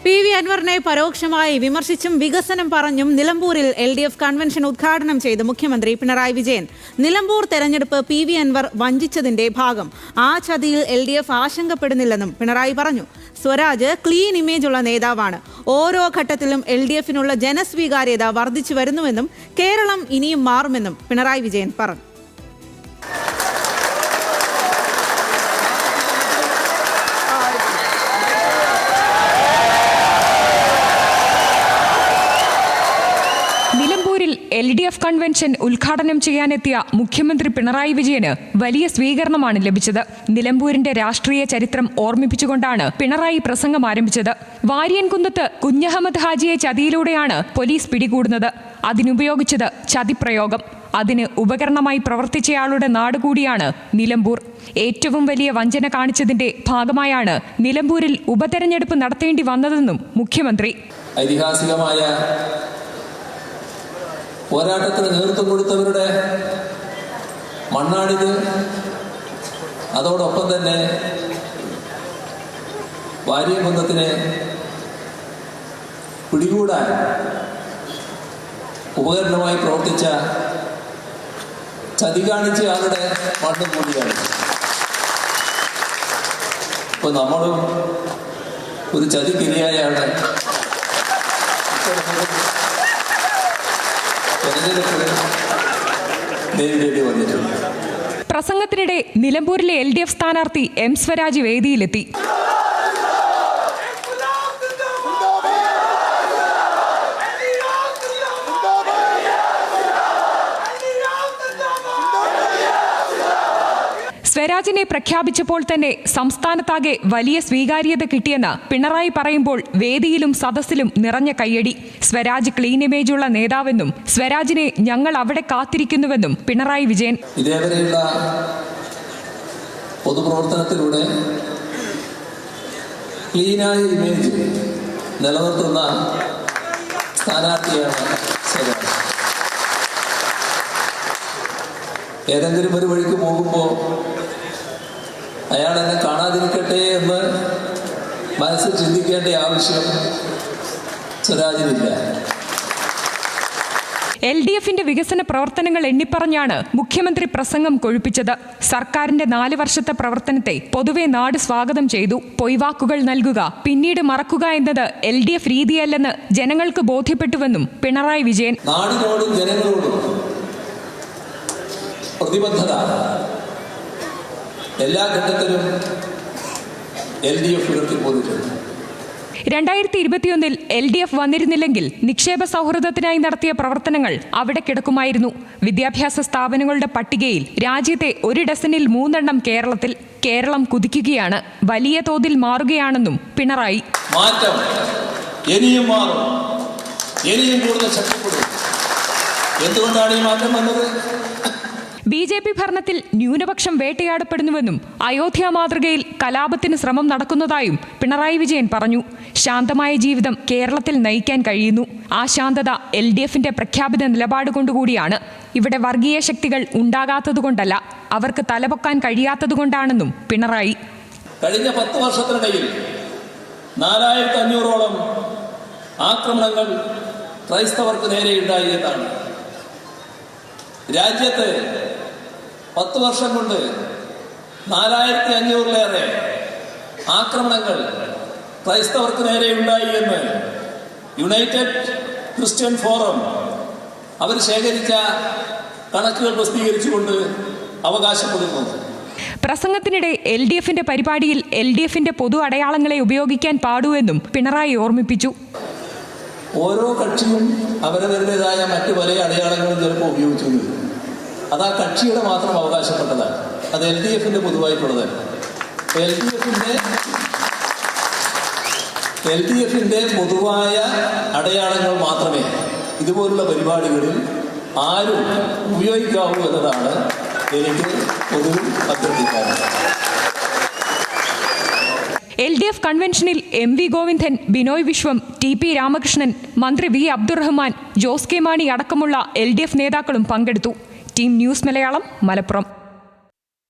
PV. അൻവറിനെ പരോക്ഷമായി വിമർശിച്ചും വികസനം പറഞ്ഞും നിലമ്പൂരിൽ LDF കൺവെൻഷൻ ഉദ്ഘാടനം ചെയ്ത് മുഖ്യമന്ത്രി പിണറായി വിജയൻ. നിലമ്പൂർ തെരഞ്ഞെടുപ്പ് പി.വി. അൻവർ വഞ്ചിച്ചതിന്റെ ഭാഗം. ആ ചതിയിൽ LDF ആശങ്കപ്പെടുന്നില്ലെന്നും പിണറായി പറഞ്ഞു. സ്വരാജ് ക്ലീൻ ഇമേജുള്ള നേതാവാണ്. ഓരോ ഘട്ടത്തിലും LDFനുള്ള ജനസ്വീകാര്യത വർദ്ധിച്ചു വരുന്നുവെന്നും കേരളം ഇനിയും മാറുമെന്നും പിണറായി വിജയൻ പറഞ്ഞു. നിലമ്പൂരിൽ LDF കൺവെൻഷൻ ഉദ്ഘാടനം ചെയ്യാനെത്തിയ മുഖ്യമന്ത്രി പിണറായി വിജയന് വലിയ സ്വീകരണമാണ് ലഭിച്ചത്. നിലമ്പൂരിന്റെ രാഷ്ട്രീയ ചരിത്രം ഓർമ്മിപ്പിച്ചുകൊണ്ടാണ് പിണറായി പ്രസംഗം ആരംഭിച്ചത്. വാര്യൻകുന്നത്ത് കുഞ്ഞഹമ്മദ് ഹാജിയെ ചതിയിലൂടെയാണ് പോലീസ് പിടികൂടുന്നത്. അതിനുപയോഗിച്ചത് ചതിപ്രയോഗം. അതിന് ഉപകരണമായി പ്രവർത്തിച്ചയാളുടെ നാട് കൂടിയാണ് നിലമ്പൂർ. ഏറ്റവും വലിയ വഞ്ചന കാണിച്ചതിന്റെ ഭാഗമായാണ് നിലമ്പൂരിൽ ഉപതെരഞ്ഞെടുപ്പ് നടത്തേണ്ടി വന്നതെന്നും മുഖ്യമന്ത്രി. ഐതിഹാസികമായ പോരാട്ടത്തിന് നേതൃത്വം കൊടുത്തവരുടെ മണ്ണാണിത്. അതോടൊപ്പം തന്നെ വാര്യകുന്നത്തിനെ പിടികൂടാൻ ഉപകരണമായി പ്രവർത്തിച്ച ചതി കാണിച്ച ആളുടെ മണ്ണ് കൂടിയാണ്. ഇപ്പൊ നമ്മളും ഒരു ചതിക്കിരയായാണ് പ്രസംഗത്തിനിടെ നിലമ്പൂരിലെ LDF സ്ഥാനാർത്ഥി M സ്വരാജ് വേദിയിലെത്തി. സ്വരാജിനെ പ്രഖ്യാപിച്ചപ്പോൾ തന്നെ സംസ്ഥാനത്താകെ വലിയ സ്വീകാര്യത കിട്ടിയെന്ന് പിണറായി പറയുമ്പോൾ വേദിയിലും സദസ്സിലും നിറഞ്ഞ കയ്യടി. സ്വരാജ് ക്ലീൻ ഇമേജുള്ള നേതാവെന്നും സ്വരാജിനെ ഞങ്ങൾ അവിടെ കാത്തിരിക്കുന്നുവെന്നും പിണറായി വിജയൻ. ഇതേവരെയുള്ള പൊതുപ്രവർത്തനത്തിലൂടെ ക്ലീനായ ഇമേജ് നിലനിർത്തുന്ന സ്ഥാനാർത്ഥിയാണ് സ്വരാജ്. ഏതെങ്കിലും ഒരു വഴിക്ക് പോകുമ്പോൾ അയാൾ എന്നെ കാണാതിരിക്കട്ടെ എന്ന് മനസ്സിൽ ചിന്തിക്കേണ്ട ആവശ്യം സ്വരാജിനില്ല. LDFന്റെ വികസന പ്രവർത്തനങ്ങൾ എണ്ണിപ്പറഞ്ഞാണ് മുഖ്യമന്ത്രി പ്രസംഗം കൊഴുപ്പിച്ചത്. സർക്കാരിന്റെ 4 വർഷത്തെ പ്രവർത്തനത്തെ പൊതുവെ നാട് സ്വാഗതം ചെയ്തു. പൊയ്വാക്കുകൾ നൽകുക, പിന്നീട് മറക്കുക എന്നത് LDF രീതിയല്ലെന്ന് ജനങ്ങൾക്ക് ബോധ്യപ്പെട്ടുവെന്നും പിണറായി വിജയൻ. നാടിനോടും ജനങ്ങളോടും പ്രതിബദ്ധത എല്ലാ ഘട്ടത്തിലും LDF ഉയർത്തിപ്പോന്നിട്ടുണ്ട്. 2021 LDF വന്നിരുന്നില്ലെങ്കിൽ നിക്ഷേപ സൗഹൃദത്തിനായി നടത്തിയ പ്രവർത്തനങ്ങൾ അവിടെ കിടക്കുമായിരുന്നു. വിദ്യാഭ്യാസ സ്ഥാപനങ്ങളുടെ പട്ടികയിൽ രാജ്യത്തെ 1 ഡസനിൽ 3 എണ്ണം കേരളത്തിൽ. കേരളം കുതിക്കുകയാണ്, വലിയ തോതിൽ മാറുകയാണെന്നും പിണറായി. മാറ്റം ഇനിയും മാറും, ഇനിയും കൂടുതൽ ശക്തിപ്പെടും. എന്തുകൊണ്ടാണ് ഈ മാറ്റം വന്നത്? BJP ഭരണത്തിൽ ന്യൂനപക്ഷം വേട്ടയാടപ്പെടുന്നുവെന്നും അയോധ്യ മാതൃകയിൽ കലാപത്തിന് ശ്രമം നടക്കുന്നതായും പിണറായി വിജയൻ പറഞ്ഞു. ശാന്തമായ ജീവിതം കേരളത്തിൽ നയിക്കാൻ കഴിയുന്നു. ആ ശാന്തത LDFന്റെ പ്രഖ്യാപിത നിലപാട് കൊണ്ടുകൂടിയാണ്. ഇവിടെ വർഗീയ ശക്തികൾ ഉണ്ടാകാത്തതുകൊണ്ടല്ല, അവർക്ക് തലപൊക്കാൻ കഴിയാത്തതുകൊണ്ടാണെന്നും പിണറായി. കഴിഞ്ഞ 10 വർഷത്തിനിടയിൽ 4500ഓളം ആക്രമണങ്ങൾ ക്രൈസ്തവർക്ക് നേരെയുണ്ടായി എന്നാണ്. രാജ്യത്ത് 10 വർഷം കൊണ്ട് 4500-ലേറെ ആക്രമണങ്ങൾ ക്രൈസ്തവർക്ക് നേരെ ഉണ്ടായി എന്ന് യുണൈറ്റഡ് ക്രിസ്ത്യൻ ഫോറം അവർ ശേഖരിച്ച കണക്കുകൾ പ്രസിദ്ധീകരിച്ചുകൊണ്ട് അവകാശപ്പെടുന്നു. പ്രസംഗത്തിനിടെ LDFന്റെ പരിപാടിയിൽ LDFന്റെ പൊതു അടയാളങ്ങളെ ഉപയോഗിക്കാൻ പാടുവെന്നും പിണറായി ഓർമ്മിപ്പിച്ചു. ഓരോ കക്ഷിയും അവരവരുടേതായ മറ്റു പല അടയാളങ്ങളും ചിലപ്പോൾ ഉപയോഗിച്ചു. അത് ആ കക്ഷിയുടെ മാത്രം അവകാശപ്പെട്ടതാണ്. അത് LDFന്റെ പൊതുവായിട്ടുള്ളതല്ല. LDFന്റെ പൊതുവായ അടയാളങ്ങൾ മാത്രമേ ഇതുപോലുള്ള പരിപാടികളിൽ ആരും ഉപയോഗിക്കാവൂ എന്നതാണ് എനിക്ക് പൊതുവിൽ അഭ്യർത്ഥിക്കാറുള്ളത്. LDF കൺവെൻഷനിൽ MV ഗോവിന്ദൻ, ബിനോയ് വിശ്വം, TP രാമകൃഷ്ണൻ, മന്ത്രി V അബ്ദുറഹ്മാൻ, ജോസ് കെ മാണി അടക്കമുള്ള LDF നേതാക്കളും പങ്കെടുത്തു. Team news Malayalam, Malappuram.